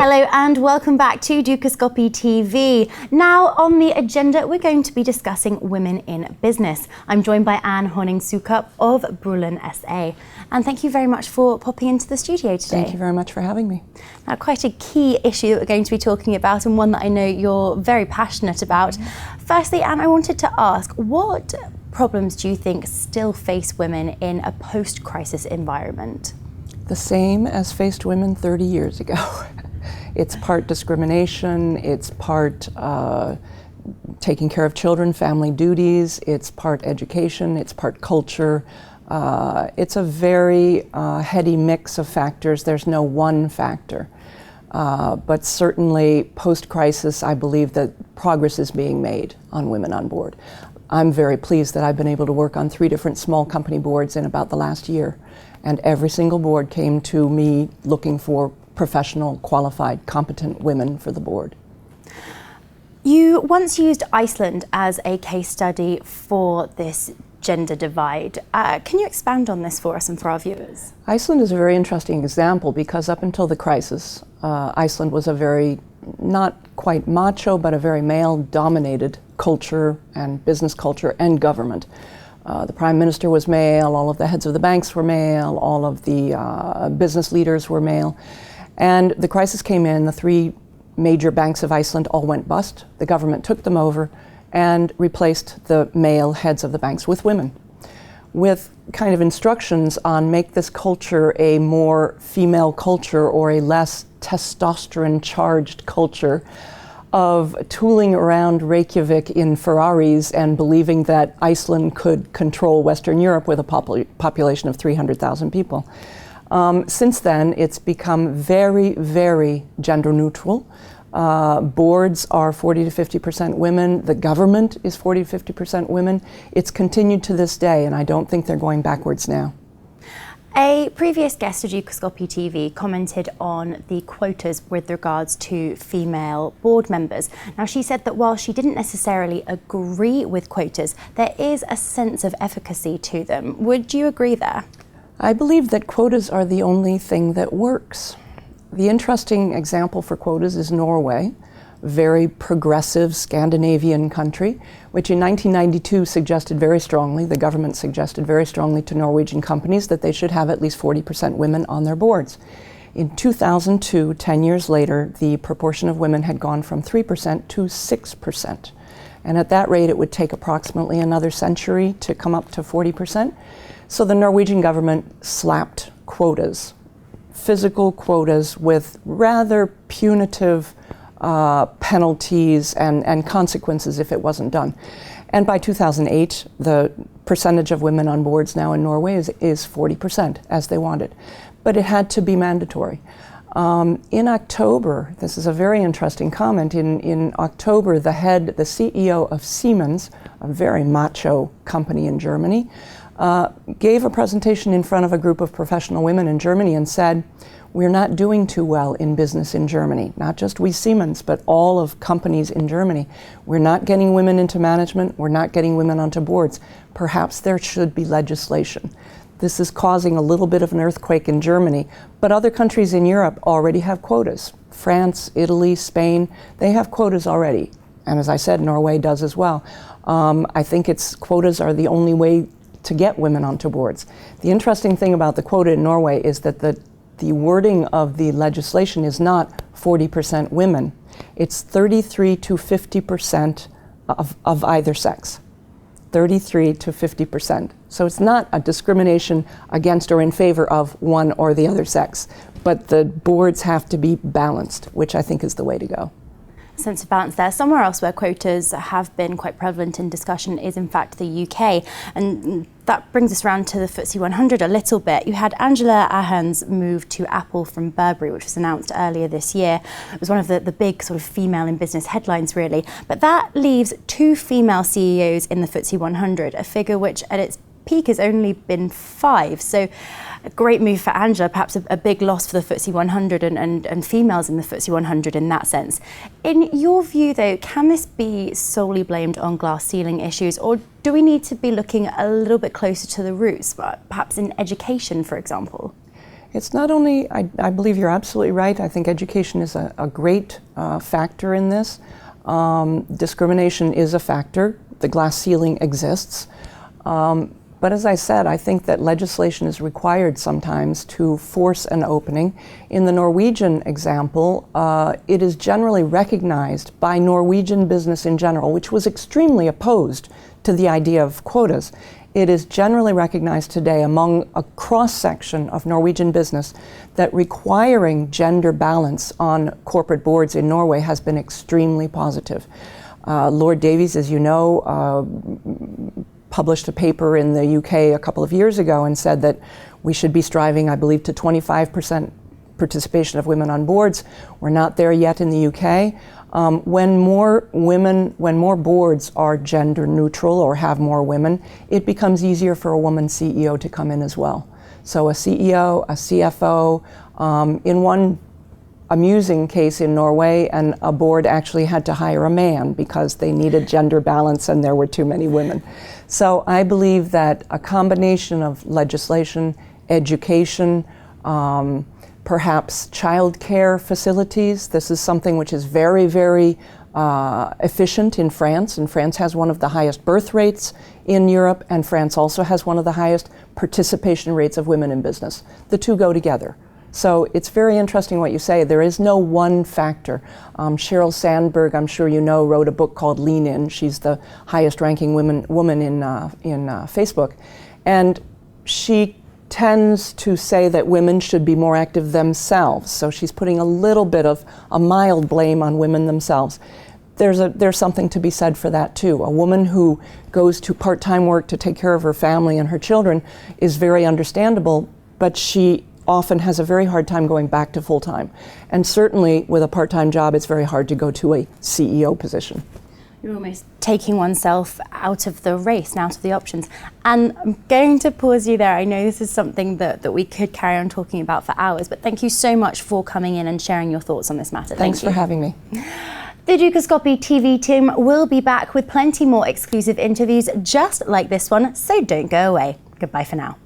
Hello and welcome back to Dukascopy TV. Now on the agenda, we're going to be discussing women in business. I'm joined by Hornung-Soukup of Bruellan SA. And thank you very much for popping into the studio today. Thank you very much for having me. Now, quite a key issue that we're going to be talking about, and one that I know you're very passionate about. Firstly, Anne, I wanted to ask, what problems do you think still face women in a post-crisis environment? The same as faced women 30 years ago. It's part discrimination, it's part taking care of children, family duties, it's part education, it's part culture. It's a very heady mix of factors. There's no one factor. But certainly post-crisis, I believe that progress is being made on women on board. I'm very pleased that I've been able to work on 3 different small company boards in about the last year. And every single board came to me looking for professional, qualified, competent women for the board. You once used Iceland as a case study for this gender divide. Can you expand on this for us and for our viewers? Iceland is a very interesting example because up until the crisis, Iceland was a very, not quite macho, but a very male-dominated culture and business culture and government. The Prime Minister was male, all of the heads of the banks were male, all of the business leaders were male. And the crisis came in, the 3 major banks of Iceland all went bust. The government took them over and replaced the male heads of the banks with women, with kind of instructions on make this culture a more female culture or a less testosterone-charged culture of tooling around Reykjavik in Ferraris and believing that Iceland could control Western Europe with a population of 300,000 people. Since then, it's become very, very gender neutral. Boards are 40 to 50% women. The government is 40 to 50% women. It's continued to this day, and I don't think they're going backwards now. A previous guest of Dukascopy TV commented on the quotas with regards to female board members. Now, she said that while she didn't necessarily agree with quotas, there is a sense of efficacy to them. Would you agree there? I believe that quotas are the only thing that works. The interesting example for quotas is Norway, a very progressive Scandinavian country, which in 1992 suggested very strongly, the government suggested very strongly to Norwegian companies that they should have at least 40% women on their boards. In 2002, 10 years later, the proportion of women had gone from 3% to 6%. And at that rate, it would take approximately another century to come up to 40%. So the Norwegian government slapped quotas, physical quotas with rather punitive penalties and consequences if it wasn't done. And by 2008, the percentage of women on boards now in Norway is 40%, as they wanted. But it had to be mandatory. In October, this is a very interesting comment, in October, the CEO of Siemens, a very macho company in Germany, gave a presentation in front of a group of professional women in Germany and said, we're not doing too well in business in Germany, not just we Siemens, but all of companies in Germany. We're not getting women into management, we're not getting women onto boards. Perhaps there should be legislation. This is causing a little bit of an earthquake in Germany, but other countries in Europe already have quotas. France, Italy, Spain, they have quotas already. And as I said, Norway does as well. I think quotas are the only way to get women onto boards. The interesting thing about the quota in Norway is that the wording of the legislation is not 40% women. It's 33 to 50% of either sex. 33 to 50%. So it's not a discrimination against or in favor of one or the other sex, but the boards have to be balanced, which I think is the way to go. Sense of balance there. Somewhere else where quotas have been quite prevalent in discussion is in fact the UK, and that brings us around to the FTSE 100 a little bit. You had Angela Ahern's move to Apple from Burberry, which was announced earlier this year. It was one of the big sort of female in business headlines really, but that leaves 2 female CEOs in the FTSE 100, a figure which at its peak has only been 5. So a great move for Angela, perhaps a big loss for the FTSE 100 and females in the FTSE 100 in that sense. In your view though, can this be solely blamed on glass ceiling issues, or do we need to be looking a little bit closer to the roots, perhaps in education, for example? It's not only, I believe you're absolutely right. I think education is a great factor in this. Discrimination is a factor. The glass ceiling exists. But as I said, I think that legislation is required sometimes to force an opening. In the Norwegian example, it is generally recognized by Norwegian business in general, which was extremely opposed to the idea of quotas. It is generally recognized today among a cross-section of Norwegian business that requiring gender balance on corporate boards in Norway has been extremely positive. Lord Davies, as you know, published a paper in the UK a couple of years ago and said that we should be striving, I believe, to 25% participation of women on boards. We're not there yet in the UK. When more boards are gender neutral or have more women, it becomes easier for a woman CEO to come in as well. So a CEO, a CFO, in one amusing case in Norway, and a board actually had to hire a man because they needed gender balance and there were too many women. So I believe that a combination of legislation, education, perhaps childcare facilities. This is something which is very, very efficient in France, and France has one of the highest birth rates in Europe, and France also has one of the highest participation rates of women in business. The two go together. So it's very interesting what you say. There is no one factor. Sheryl Sandberg, I'm sure you know, wrote a book called Lean In. She's the highest ranking woman in Facebook. And she tends to say that women should be more active themselves. So she's putting a little bit of a mild blame on women themselves. There's something to be said for that too. A woman who goes to part-time work to take care of her family and her children is very understandable, but she often has a very hard time going back to full-time. And certainly with a part-time job, it's very hard to go to a CEO position. You're almost taking oneself out of the race and out of the options. And I'm going to pause you there. I know this is something that we could carry on talking about for hours, but thank you so much for coming in and sharing your thoughts on this matter. Thanks for having me. The Dukascopy TV team will be back with plenty more exclusive interviews just like this one, so don't go away. Goodbye for now.